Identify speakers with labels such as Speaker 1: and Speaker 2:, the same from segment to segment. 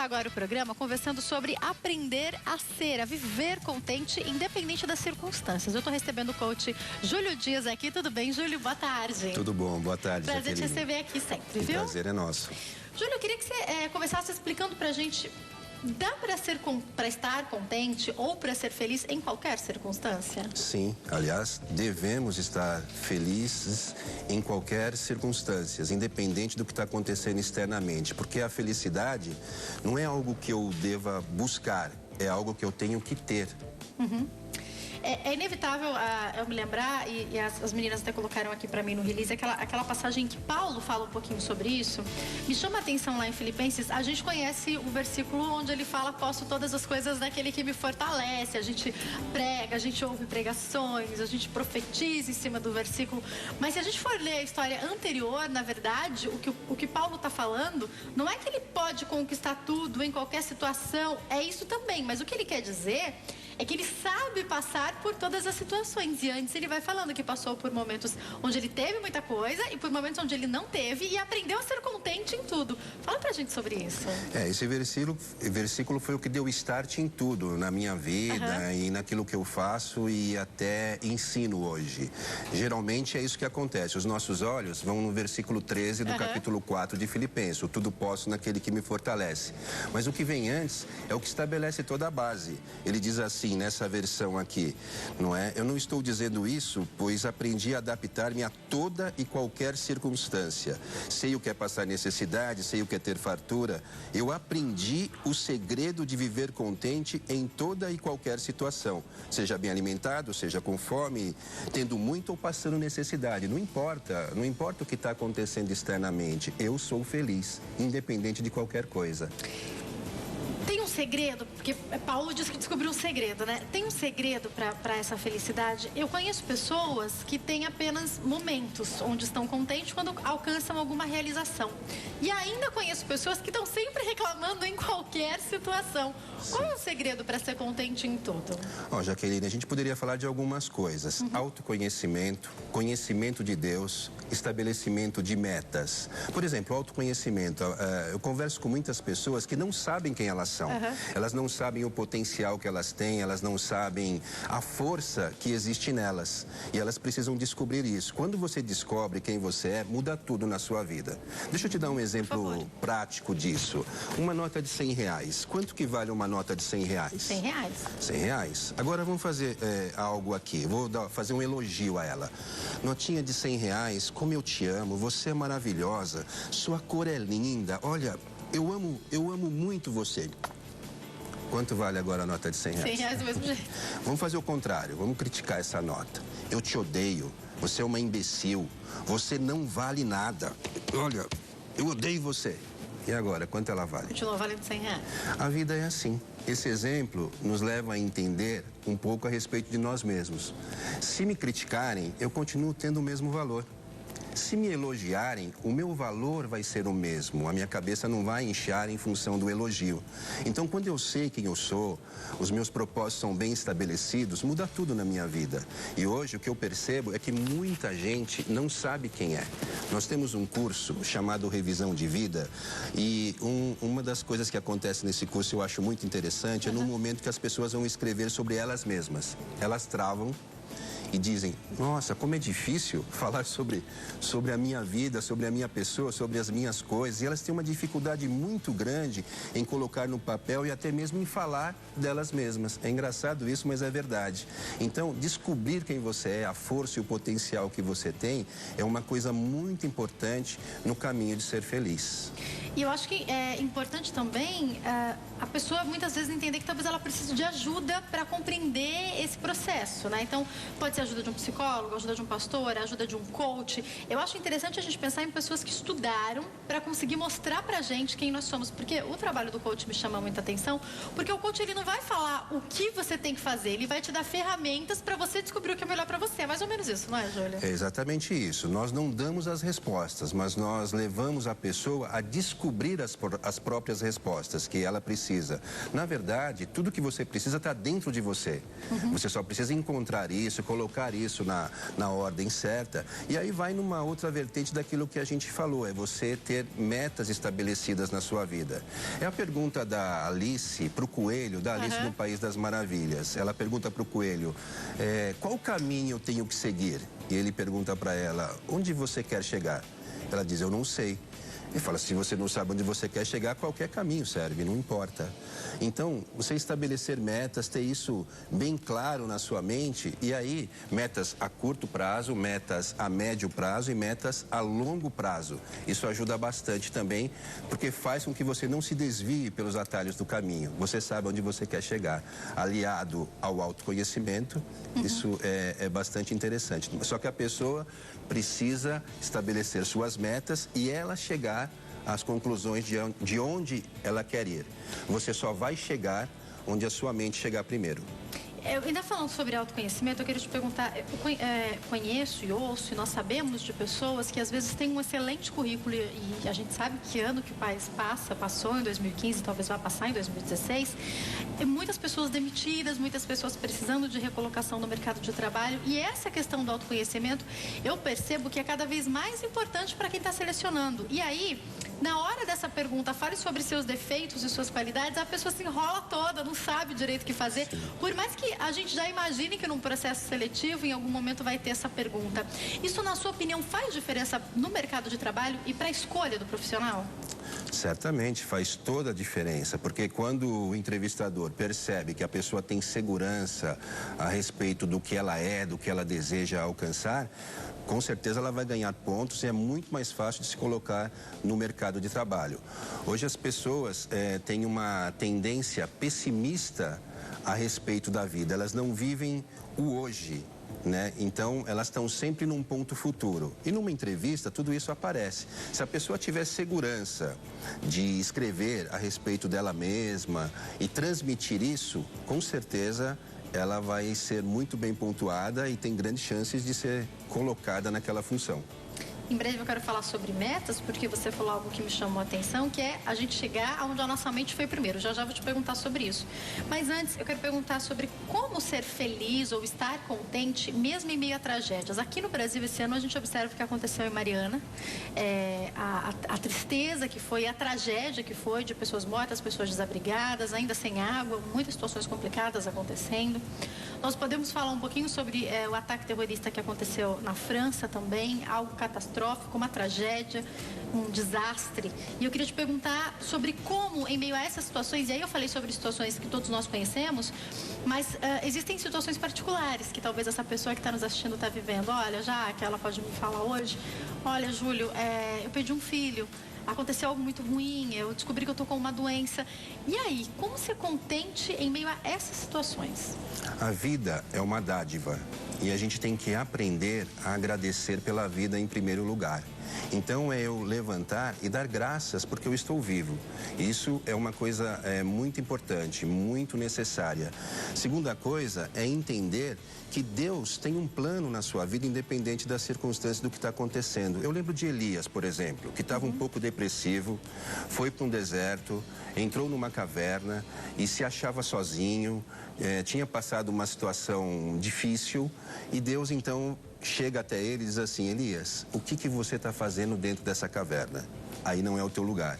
Speaker 1: começar agora o programa conversando sobre aprender a ser, a viver contente, independente das circunstâncias. Eu estou recebendo o coach Júlio Dias aqui. Tudo bem, Júlio? Boa tarde.
Speaker 2: Tudo bom, boa tarde.
Speaker 1: Prazer te receber aqui sempre,
Speaker 2: O
Speaker 1: viu?
Speaker 2: prazer é nosso.
Speaker 1: Júlio, eu queria que você começasse explicando pra gente, dá para estar contente ou para ser feliz em qualquer circunstância?
Speaker 2: Sim, aliás, devemos estar felizes em qualquer circunstância, independente do que está acontecendo externamente, porque a felicidade não é algo que eu deva buscar, é algo que eu tenho que ter.
Speaker 1: Uhum. É inevitável eu me lembrar, e as meninas até colocaram aqui para mim no release, aquela passagem que Paulo fala um pouquinho sobre isso. Me chama a atenção lá em Filipenses, a gente conhece o versículo onde ele fala: posso todas as coisas naquele que me fortalece. A gente prega, a gente ouve pregações, a gente profetiza em cima do versículo. Mas se a gente for ler a história anterior, na verdade, o que Paulo está falando, não é que ele pode conquistar tudo em qualquer situação, é isso também. Mas o que ele quer dizer é que ele sabe passar por todas as situações. E antes ele vai falando que passou por momentos onde ele teve muita coisa e por momentos onde ele não teve e aprendeu a ser contente em tudo. Fala pra gente sobre isso.
Speaker 2: Esse versículo foi o que deu start em tudo, na minha vida e naquilo que eu faço e até ensino hoje. Geralmente é isso que acontece. Os nossos olhos vão no versículo 13 do capítulo 4 de Filipenses. O tudo posso naquele que me fortalece. Mas o que vem antes é o que estabelece toda a base. Ele diz assim, nessa versão aqui, não é? Eu não estou dizendo isso, pois aprendi a adaptar-me a toda e qualquer circunstância. Sei o que é passar necessidade, sei o que é ter fartura. Eu aprendi o segredo de viver contente em toda e qualquer situação. Seja bem alimentado, seja com fome, tendo muito ou passando necessidade. Não importa o que está acontecendo externamente. Eu sou feliz, independente de qualquer coisa.
Speaker 1: Tem um segredo, porque Paulo diz que descobriu um segredo, né? Tem um segredo para essa felicidade? Eu conheço pessoas que têm apenas momentos onde estão contentes quando alcançam alguma realização. E ainda conheço pessoas que estão sempre reclamando em qualquer situação. Sim. Qual é o segredo para ser contente em tudo?
Speaker 2: Jaqueline, a gente poderia falar de algumas coisas. Autoconhecimento, conhecimento de Deus, estabelecimento de metas. Por exemplo, autoconhecimento. Eu converso com muitas pessoas que não sabem quem elas são. Elas não sabem o potencial que elas têm, elas não sabem a força que existe nelas. E elas precisam descobrir isso. Quando você descobre quem você é, muda tudo na sua vida. Deixa eu te dar um exemplo prático disso. Uma nota de R$100. Quanto que vale uma nota de R$100?
Speaker 1: R$100.
Speaker 2: R$100. Agora vamos fazer algo aqui. Vou fazer um elogio a ela. Notinha de R$100, como eu te amo, você é maravilhosa, sua cor é linda, olha, eu amo muito você. Quanto vale agora a nota de R$100?
Speaker 1: R$100 do mesmo jeito.
Speaker 2: Vamos fazer o contrário, vamos criticar essa nota. Eu te odeio, você é uma imbecil, você não vale nada. Olha, eu odeio você. E agora, quanto ela vale?
Speaker 1: Continua valendo R$100.
Speaker 2: A vida é assim. Esse exemplo nos leva a entender um pouco a respeito de nós mesmos. Se me criticarem, eu continuo tendo o mesmo valor. Se me elogiarem, o meu valor vai ser o mesmo. A minha cabeça não vai inchar em função do elogio. Então, quando eu sei quem eu sou, os meus propósitos são bem estabelecidos, muda tudo na minha vida. E hoje o que eu percebo é que muita gente não sabe quem é. Nós temos um curso chamado Revisão de Vida e uma das coisas que acontece nesse curso eu acho muito interessante é no momento que as pessoas vão escrever sobre elas mesmas. Elas travam e dizem, nossa, como é difícil falar sobre a minha vida, sobre a minha pessoa, sobre as minhas coisas. E elas têm uma dificuldade muito grande em colocar no papel e até mesmo em falar delas mesmas. É engraçado isso, mas é verdade. Então, descobrir quem você é, a força e o potencial que você tem, é uma coisa muito importante no caminho de ser feliz.
Speaker 1: E eu acho que é importante também a pessoa muitas vezes entender que talvez ela precise de ajuda para compreender esse processo, né? Então, pode ser a ajuda de um psicólogo, a ajuda de um pastor, a ajuda de um coach. Eu acho interessante a gente pensar em pessoas que estudaram para conseguir mostrar pra gente quem nós somos. Porque o trabalho do coach me chama muita atenção, porque o coach ele não vai falar o que você tem que fazer, ele vai te dar ferramentas para você descobrir o que é melhor para você. É mais ou menos isso, não é, Júlia?
Speaker 2: É exatamente isso. Nós não damos as respostas, mas nós levamos a pessoa a descobrir as próprias respostas que ela precisa. Na verdade, tudo que você precisa está dentro de você. Você só precisa encontrar isso, colocar colocar isso na ordem certa. E aí vai numa outra vertente daquilo que a gente falou, é você ter metas estabelecidas na sua vida. É a pergunta da Alice para o coelho, da Alice no País das Maravilhas. Ela pergunta para o coelho, qual caminho eu tenho que seguir? E ele pergunta para ela, onde você quer chegar? Ela diz, eu não sei. Ele fala, se você não sabe onde você quer chegar, qualquer caminho serve, não importa. Então, você estabelecer metas, ter isso bem claro na sua mente, e aí, metas a curto prazo, metas a médio prazo e metas a longo prazo. Isso ajuda bastante também, porque faz com que você não se desvie pelos atalhos do caminho. Você sabe onde você quer chegar. Aliado ao autoconhecimento, isso é bastante interessante. Só que a pessoa precisa estabelecer suas metas e ela chegar às conclusões de onde ela quer ir. Você só vai chegar onde a sua mente chegar primeiro.
Speaker 1: Ainda falando sobre autoconhecimento, eu queria te perguntar, eu conheço e ouço, e nós sabemos de pessoas que às vezes têm um excelente currículo e a gente sabe que ano que o país passou em 2015, talvez vá passar em 2016, e muitas pessoas demitidas, muitas pessoas precisando de recolocação no mercado de trabalho, e essa questão do autoconhecimento, eu percebo que é cada vez mais importante para quem está selecionando. E aí, na hora dessa pergunta, fale sobre seus defeitos e suas qualidades, a pessoa se enrola toda, não sabe direito o que fazer. Por mais que a gente já imagine que num processo seletivo, em algum momento vai ter essa pergunta. Isso, na sua opinião, faz diferença no mercado de trabalho e para a escolha do profissional?
Speaker 2: Certamente faz toda a diferença, porque quando o entrevistador percebe que a pessoa tem segurança a respeito do que ela é, do que ela deseja alcançar, com certeza ela vai ganhar pontos e é muito mais fácil de se colocar no mercado de trabalho. Hoje as pessoas têm uma tendência pessimista a respeito da vida, elas não vivem o hoje, né? Então elas estão sempre num ponto futuro. E numa entrevista tudo isso aparece. Se a pessoa tiver segurança de escrever a respeito dela mesma e transmitir isso, com certeza ela vai ser muito bem pontuada e tem grandes chances de ser colocada naquela função.
Speaker 1: Em breve eu quero falar sobre metas, porque você falou algo que me chamou a atenção, que é a gente chegar aonde a nossa mente foi primeiro. Já vou te perguntar sobre isso. Mas antes, eu quero perguntar sobre como ser feliz ou estar contente, mesmo em meio a tragédias. Aqui no Brasil, esse ano, a gente observa o que aconteceu em Mariana, a tristeza que foi, a tragédia que foi de pessoas mortas, pessoas desabrigadas, ainda sem água, muitas situações complicadas acontecendo. Nós podemos falar um pouquinho sobre o ataque terrorista que aconteceu na França também, algo catastrófico, uma tragédia, um desastre. E eu queria te perguntar sobre como, em meio a essas situações, e aí eu falei sobre situações que todos nós conhecemos, mas existem situações particulares que talvez essa pessoa que está nos assistindo está vivendo. Olha, já que ela pode me falar hoje, olha, Júlio, eu perdi um filho. Aconteceu algo muito ruim, eu descobri que eu estou com uma doença. E aí, como ser contente em meio a essas situações?
Speaker 2: A vida é uma dádiva e a gente tem que aprender a agradecer pela vida em primeiro lugar. Então é eu levantar e dar graças porque eu estou vivo. Isso é uma coisa muito importante, muito necessária. Segunda coisa é entender que Deus tem um plano na sua vida independente das circunstâncias do que está acontecendo. Eu lembro de Elias, por exemplo, que estava um pouco depressivo, foi para um deserto, entrou numa caverna e se achava sozinho, tinha passado uma situação difícil e Deus então chega até ele e diz assim, Elias, o que você está fazendo dentro dessa caverna? Aí não é o teu lugar.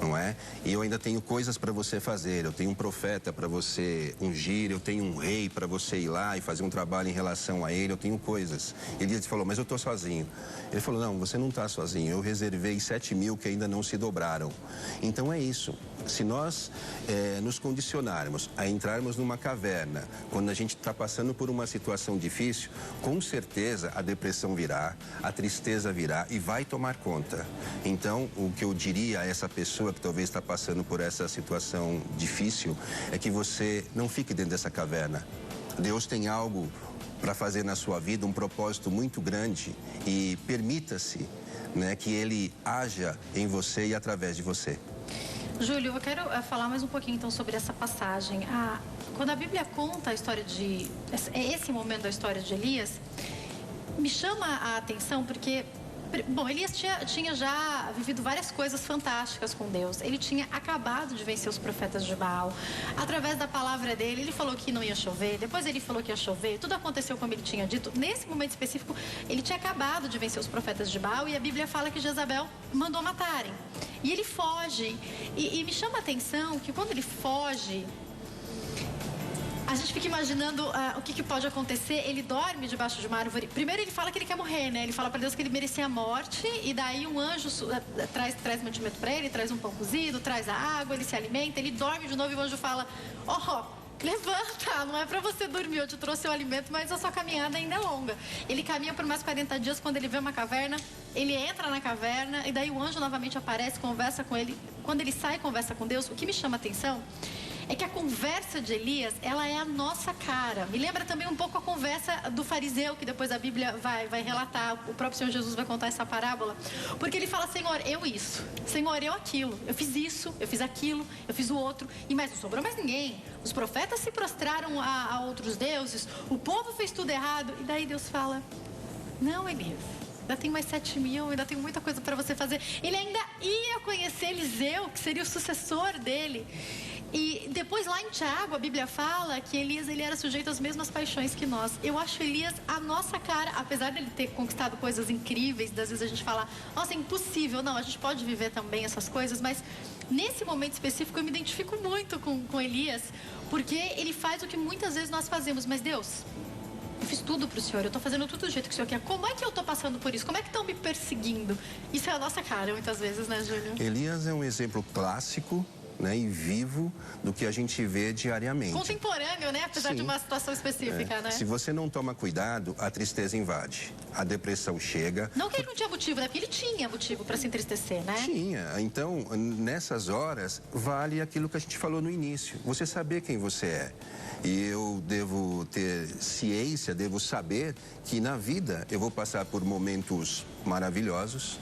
Speaker 2: Não é? E eu ainda tenho coisas para você fazer, eu tenho um profeta para você ungir, eu tenho um rei para você ir lá e fazer um trabalho em relação a ele, eu tenho coisas. Ele falou, mas eu estou sozinho. Ele falou, não, você não está sozinho, eu reservei 7.000 que ainda não se dobraram. Então é isso, se nós nos condicionarmos a entrarmos numa caverna, quando a gente está passando por uma situação difícil, com certeza a depressão virá, a tristeza virá e vai tomar conta. Então, o que eu diria a essa pessoa que talvez está passando por essa situação difícil é que você não fique dentro dessa caverna. Deus tem algo para fazer na sua vida, um propósito muito grande e permita-se, né, que Ele haja em você e através de você.
Speaker 1: Júlio, eu quero falar mais um pouquinho então sobre essa passagem. Quando a Bíblia conta a história esse momento da história de Elias, me chama a atenção porque Bom, Elias tinha já vivido várias coisas fantásticas com Deus. Ele tinha acabado de vencer os profetas de Baal. Através da palavra dele, ele falou que não ia chover, depois ele falou que ia chover, tudo aconteceu como ele tinha dito. Nesse momento específico, ele tinha acabado de vencer os profetas de Baal e a Bíblia fala que Jezabel mandou matarem. E ele foge. E me chama a atenção que quando ele foge, a gente fica imaginando o que pode acontecer. Ele dorme debaixo de uma árvore. Primeiro ele fala que ele quer morrer, né? Ele fala para Deus que ele merecia a morte. E daí um anjo traz mantimento para ele, traz um pão cozido, traz a água, ele se alimenta. Ele dorme de novo e o anjo fala: levanta, não é para você dormir, eu te trouxe o alimento, mas a sua caminhada ainda é longa. Ele caminha por mais 40 dias, quando ele vê uma caverna, ele entra na caverna e daí o anjo novamente aparece, conversa com ele. Quando ele sai e conversa com Deus, o que me chama a atenção é que a conversa de Elias, ela é a nossa cara. Me lembra também um pouco a conversa do fariseu, que depois a Bíblia vai relatar. O próprio Senhor Jesus vai contar essa parábola. Porque ele fala: Senhor, eu isso. Senhor, eu aquilo. Eu fiz isso, eu fiz aquilo, eu fiz o outro. E mais, não sobrou mais ninguém. Os profetas se prostraram a outros deuses. O povo fez tudo errado. E daí Deus fala: não, Elias, ainda tem mais 7.000, ainda tem muita coisa para você fazer. Ele ainda ia conhecer Eliseu, que seria o sucessor dele. E depois lá em Tiago, a Bíblia fala que Elias, ele era sujeito às mesmas paixões que nós. Eu acho Elias a nossa cara, apesar dele ter conquistado coisas incríveis, às vezes a gente fala: nossa, é impossível. Não, a gente pode viver também essas coisas, mas nesse momento específico eu me identifico muito com Elias, porque ele faz o que muitas vezes nós fazemos. Mas Deus, eu fiz tudo pro Senhor, eu tô fazendo tudo do jeito que o Senhor quer. Como é que eu tô passando por isso? Como é que estão me perseguindo? Isso é a nossa cara, muitas vezes, né, Júlio?
Speaker 2: Elias é um exemplo clássico, né, e vivo do que a gente vê diariamente.
Speaker 1: Contemporâneo, né? Apesar de uma situação específica, né?
Speaker 2: Se você não toma cuidado, a tristeza invade. A depressão chega.
Speaker 1: Não que ele não tinha motivo, né? Porque ele tinha motivo para se entristecer, né?
Speaker 2: Tinha. Então, nessas horas, vale aquilo que a gente falou no início. Você saber quem você é. E eu devo ter ciência, devo saber que na vida eu vou passar por momentos maravilhosos,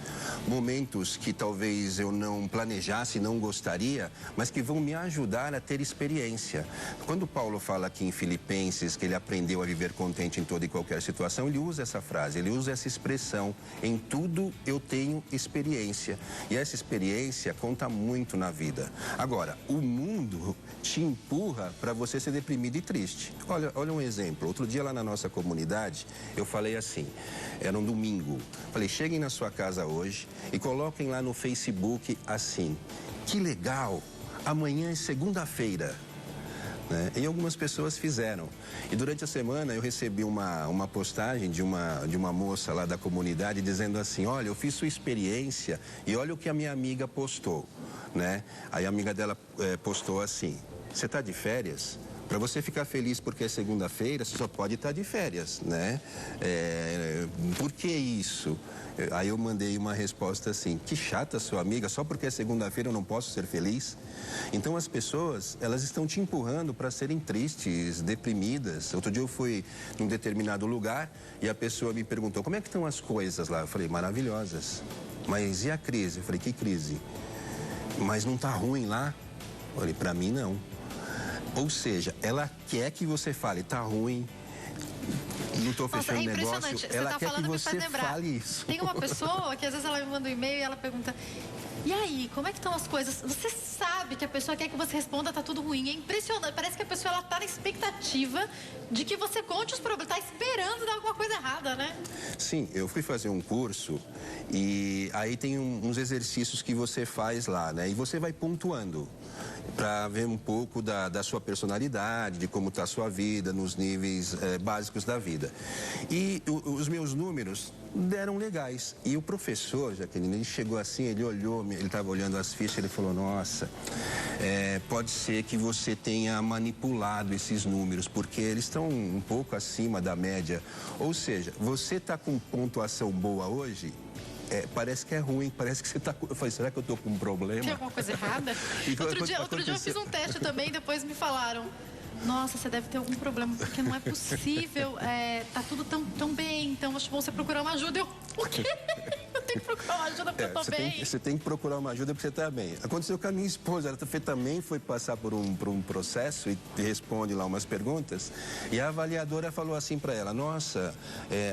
Speaker 2: momentos que talvez eu não planejasse, não gostaria, mas que vão me ajudar a ter experiência. Quando Paulo fala aqui em Filipenses que ele aprendeu a viver contente em toda e qualquer situação, ele usa essa frase, ele usa essa expressão: em tudo eu tenho experiência. E essa experiência conta muito na vida. Agora, o mundo te empurra para você ser deprimido e triste. Olha um exemplo. Outro dia lá na nossa comunidade, eu falei assim, era um domingo, falei: cheguem na sua casa hoje e coloquem lá no Facebook assim: que legal, amanhã é segunda-feira. Né? E algumas pessoas fizeram. E durante a semana eu recebi uma postagem de uma moça lá da comunidade dizendo assim: olha, eu fiz sua experiência e olha o que a minha amiga postou. Né? Aí a amiga dela postou assim: você está de férias? Para você ficar feliz porque é segunda-feira, você só pode estar de férias, né? Por que isso? Aí eu mandei uma resposta assim: que chata sua amiga, só porque é segunda-feira eu não posso ser feliz? Então as pessoas, elas estão te empurrando para serem tristes, deprimidas. Outro dia eu fui num determinado lugar e a pessoa me perguntou: como é que estão as coisas lá? Eu falei: maravilhosas. Mas e a crise? Eu falei: que crise? Mas não tá ruim lá? Eu falei: para mim não. Ou seja, ela quer que você fale: tá ruim, não tô fechando negócio. Ela quer que você fale isso.
Speaker 1: Tem uma pessoa que às vezes ela me manda um e-mail e ela pergunta: e aí, como é que estão as coisas? Você sabe que a pessoa quer que você responda: tá tudo ruim. É impressionante, parece que a pessoa ela tá na expectativa de que você conte os problemas, tá esperando dar alguma coisa errada, né?
Speaker 2: Sim, eu fui fazer um curso e aí tem uns exercícios que você faz lá, né? E você vai pontuando para ver um pouco da sua personalidade, de como está a sua vida, nos níveis básicos da vida. E os meus números deram legais. E o professor, Jaqueline, ele chegou assim, ele olhou, ele estava olhando as fichas, ele falou: nossa, pode ser que você tenha manipulado esses números, porque eles estão um pouco acima da média. Ou seja, você está com pontuação boa hoje? Parece que é ruim, parece que você está... Eu falei: será que eu estou com um problema?
Speaker 1: Tem alguma coisa errada? Outro dia eu fiz um teste também e depois me falaram: nossa, você deve ter algum problema, porque não é possível, tá tudo tão bem, então acho bom você procurar uma ajuda. Eu: o quê? Eu tenho que procurar uma ajuda porque eu tô bem.
Speaker 2: Você tem que procurar uma ajuda porque você está bem. Aconteceu com a minha esposa, ela também foi passar por um processo e responde lá umas perguntas. E a avaliadora falou assim para ela, nossa,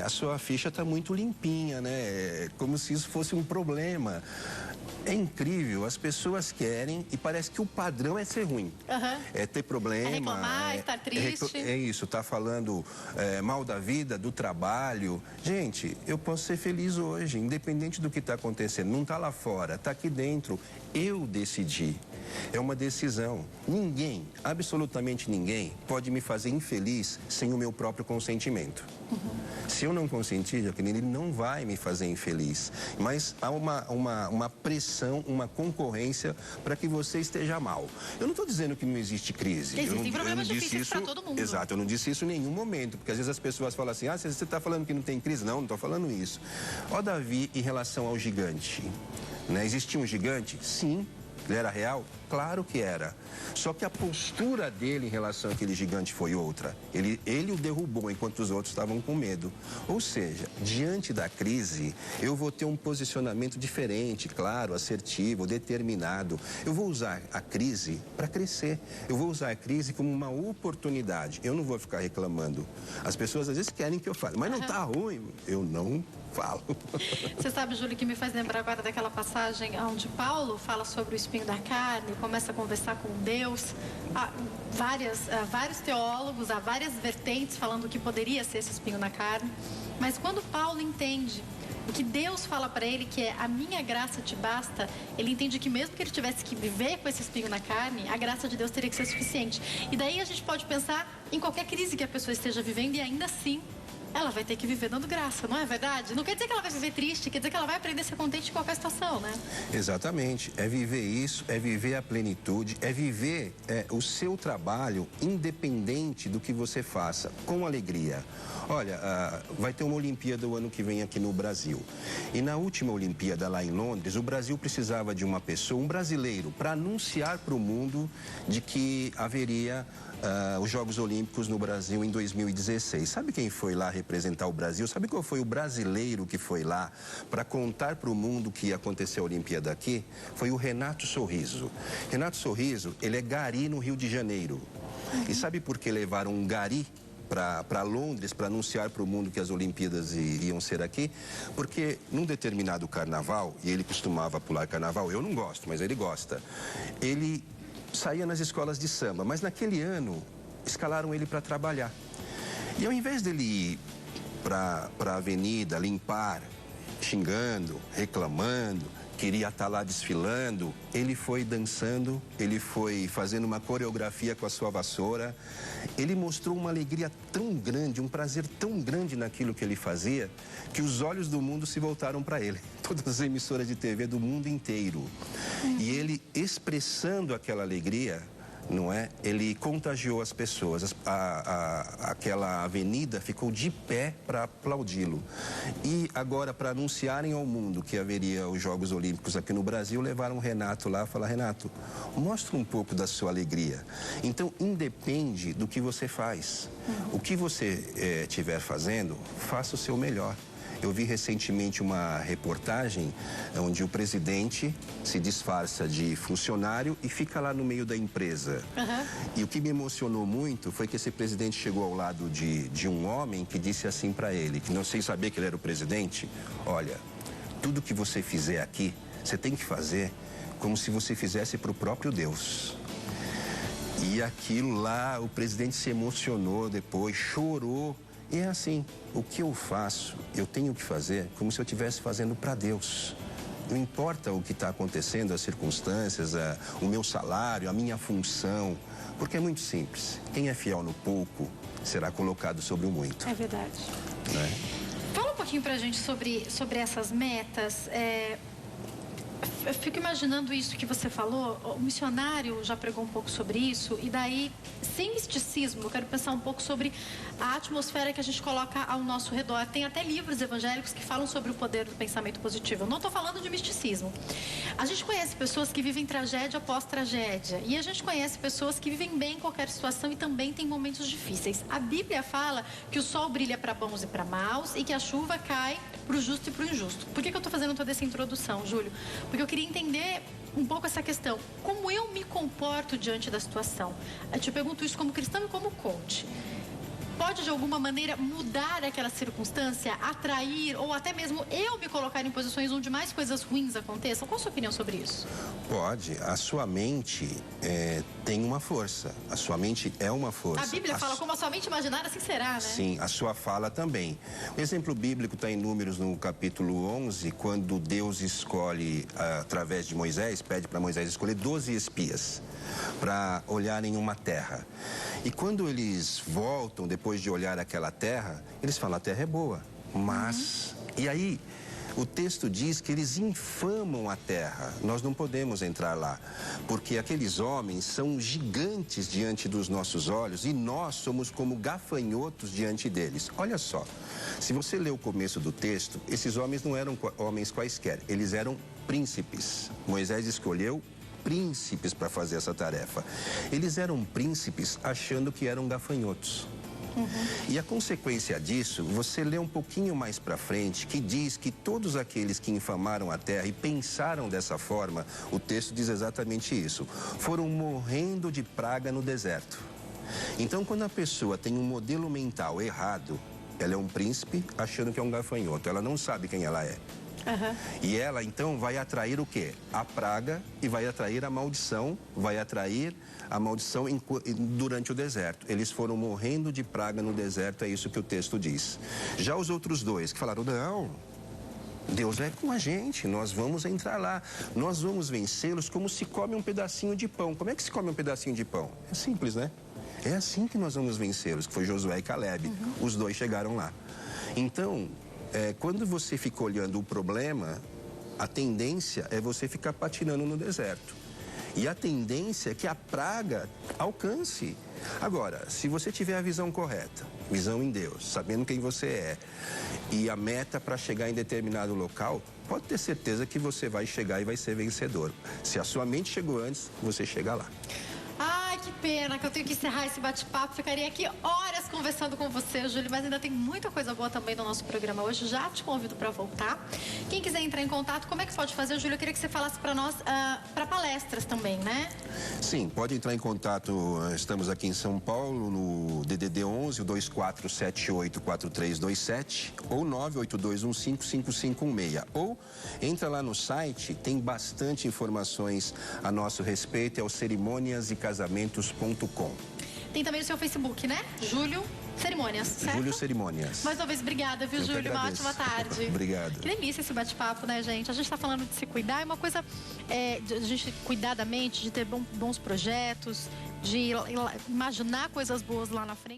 Speaker 2: a sua ficha está muito limpinha, né? Como se isso fosse um problema. É incrível, as pessoas querem e parece que o padrão é ser ruim. É ter problema.
Speaker 1: É reclamar, estar triste.
Speaker 2: É isso, tá falando mal da vida, do trabalho. Gente, eu posso ser feliz hoje, independente do que está acontecendo. Não está lá fora, está aqui dentro. Eu decidi. É uma decisão. Ninguém, absolutamente ninguém, pode me fazer infeliz sem o meu próprio consentimento. Se eu não consentir, Jaqueline, ele não vai me fazer infeliz. Mas há uma pressão, uma concorrência para que você esteja mal. Eu não estou dizendo que não existe crise.
Speaker 1: Existem problemas difíceis para todo mundo.
Speaker 2: Exato, eu não disse isso em nenhum momento. Porque às vezes as pessoas falam assim, você está falando que não tem crise? Não, não estou falando isso. Ó, Davi, em relação ao gigante, né? Existia um gigante? Sim. Ele era real? Claro que era. Só que a postura dele em relação àquele gigante foi outra. Ele o derrubou enquanto os outros estavam com medo. Ou seja, diante da crise, eu vou ter um posicionamento diferente, claro, assertivo, determinado. Eu vou usar a crise para crescer. Eu vou usar a crise como uma oportunidade. Eu não vou ficar reclamando. As pessoas às vezes querem que eu fale, mas não está ruim. Eu não falo.
Speaker 1: Você sabe, Júlio, que me faz lembrar agora daquela passagem onde Paulo fala sobre o espinho da carne, começa a conversar com Deus. Há vários teólogos, há várias vertentes falando que poderia ser esse espinho na carne. Mas quando Paulo entende o que Deus fala para ele, que é a minha graça te basta, ele entende que mesmo que ele tivesse que viver com esse espinho na carne, a graça de Deus teria que ser suficiente. E daí a gente pode pensar em qualquer crise que a pessoa esteja vivendo e ainda assim ela vai ter que viver dando graça, não é verdade? Não quer dizer que ela vai viver triste, quer dizer que ela vai aprender a ser contente em qualquer situação, né?
Speaker 2: Exatamente. É viver isso, é viver a plenitude, é viver o seu trabalho independente do que você faça, com alegria. Olha, vai ter uma Olimpíada o ano que vem aqui no Brasil. E na última Olimpíada lá em Londres, o Brasil precisava de uma pessoa, um brasileiro, para anunciar para o mundo de que haveria os Jogos Olímpicos no Brasil em 2016. Sabe quem foi lá representar o Brasil? Sabe qual foi o brasileiro que foi lá para contar para o mundo que ia acontecer a Olimpíada aqui? Foi o Renato Sorriso. Renato Sorriso, ele é gari no Rio de Janeiro. E sabe por que levaram um gari para Londres para anunciar para o mundo que as Olimpíadas iriam ser aqui? Porque num determinado carnaval, e ele costumava pular carnaval, eu não gosto, mas ele gosta, ele saía nas escolas de samba, mas naquele ano escalaram ele para trabalhar. E ao invés dele ir para a avenida limpar, xingando, reclamando, queria estar lá desfilando, ele foi dançando, ele foi fazendo uma coreografia com a sua vassoura. Ele mostrou uma alegria tão grande, um prazer tão grande naquilo que ele fazia, que os olhos do mundo se voltaram para ele. Todas as emissoras de TV do mundo inteiro. E ele, expressando aquela alegria, não é? Ele contagiou as pessoas. Aquela avenida ficou de pé para aplaudi-lo. E agora, para anunciarem ao mundo que haveria os Jogos Olímpicos aqui no Brasil, levaram o Renato lá e falaram, Renato, mostra um pouco da sua alegria. Então, independe do que você faz. O que você estiver fazendo, faça o seu melhor. Eu vi recentemente uma reportagem onde o presidente se disfarça de funcionário e fica lá no meio da empresa. E o que me emocionou muito foi que esse presidente chegou ao lado de um homem que disse assim para ele, que não sei saber que ele era o presidente, olha, tudo que você fizer aqui, você tem que fazer como se você fizesse para o próprio Deus. E aquilo lá, o presidente se emocionou depois, chorou. E é assim, o que eu faço, eu tenho que fazer como se eu estivesse fazendo para Deus. Não importa o que está acontecendo, as circunstâncias, o meu salário, a minha função, porque é muito simples. Quem é fiel no pouco será colocado sobre o muito.
Speaker 1: É verdade.
Speaker 2: Né?
Speaker 1: Fala um pouquinho pra gente sobre essas metas. Eu fico imaginando isso que você falou, o missionário já pregou um pouco sobre isso, e daí, sem misticismo, eu quero pensar um pouco sobre a atmosfera que a gente coloca ao nosso redor. Tem até livros evangélicos que falam sobre o poder do pensamento positivo. Eu não estou falando de misticismo. A gente conhece pessoas que vivem tragédia após tragédia, e a gente conhece pessoas que vivem bem em qualquer situação e também tem momentos difíceis. A Bíblia fala que o sol brilha para bons e para maus e que a chuva cai para o justo e para o injusto. Por que eu estou fazendo conta dessa introdução, Júlio, porque eu queria entender um pouco essa questão. Como eu me comporto diante da situação? Eu te pergunto isso como cristão e como coach. Pode, de alguma maneira, mudar aquela circunstância, atrair, ou até mesmo eu me colocar em posições onde mais coisas ruins aconteçam? Qual a sua opinião sobre isso?
Speaker 2: Pode. A sua mente tem uma força. A sua mente é uma força.
Speaker 1: A Bíblia fala, como a sua mente imaginar, assim será, né?
Speaker 2: Sim, a sua fala também. O exemplo bíblico está em Números, no capítulo 11, quando Deus escolhe, através de Moisés, pede para Moisés escolher 12 espias para olharem uma terra. E quando eles voltam, depois de olhar aquela terra, eles falam, a terra é boa, mas... E aí, o texto diz que eles infamam a terra. Nós não podemos entrar lá, porque aqueles homens são gigantes diante dos nossos olhos e nós somos como gafanhotos diante deles. Olha só, se você ler o começo do texto, esses homens não eram homens quaisquer, eles eram príncipes. Moisés escolheu príncipes para fazer essa tarefa. Eles eram príncipes achando que eram gafanhotos. E a consequência disso, você lê um pouquinho mais para frente, que diz que todos aqueles que infamaram a terra e pensaram dessa forma, o texto diz exatamente isso, foram morrendo de praga no deserto. Então, quando a pessoa tem um modelo mental errado, ela é um príncipe achando que é um gafanhoto, ela não sabe quem ela é. E ela, então, vai atrair o quê? A praga e vai atrair a maldição, durante o deserto. Eles foram morrendo de praga no deserto, é isso que o texto diz. Já os outros dois que falaram, não, Deus é com a gente, nós vamos entrar lá, nós vamos vencê-los como se come um pedacinho de pão. Como é que se come um pedacinho de pão? É simples, né? É assim que nós vamos vencê-los, que foi Josué e Caleb. Os dois chegaram lá. Então, quando você fica olhando o problema, a tendência é você ficar patinando no deserto. E a tendência é que a praga alcance. Agora, se você tiver a visão correta, visão em Deus, sabendo quem você é, e a meta para chegar em determinado local, pode ter certeza que você vai chegar e vai ser vencedor. Se a sua mente chegou antes, você chega lá.
Speaker 1: Ai, que pena que eu tenho que encerrar esse bate-papo. Ficaria aqui horas conversando com você, Júlio, mas ainda tem muita coisa boa também no nosso programa hoje. Já te convido para voltar. Quem quiser entrar em contato, como é que pode fazer, Júlio? Eu queria que você falasse para nós, para palestras também, né?
Speaker 2: Sim, pode entrar em contato. Estamos aqui em São Paulo, no DDD 11, o 24784327 ou 982155516. Ou entra lá no site, tem bastante informações a nosso respeito, é o cerimoniaseCasamentos.com.
Speaker 1: Tem também o seu Facebook, né? Júlio Cerimônias, certo?
Speaker 2: Júlio Cerimônias.
Speaker 1: Mais uma vez, obrigada, viu, Júlio? Uma ótima tarde.
Speaker 2: Obrigado.
Speaker 1: Que delícia esse bate-papo, né, gente? A gente está falando de se cuidar, é uma coisa, de a gente cuidar da mente, de ter bons projetos, de imaginar coisas boas lá na frente.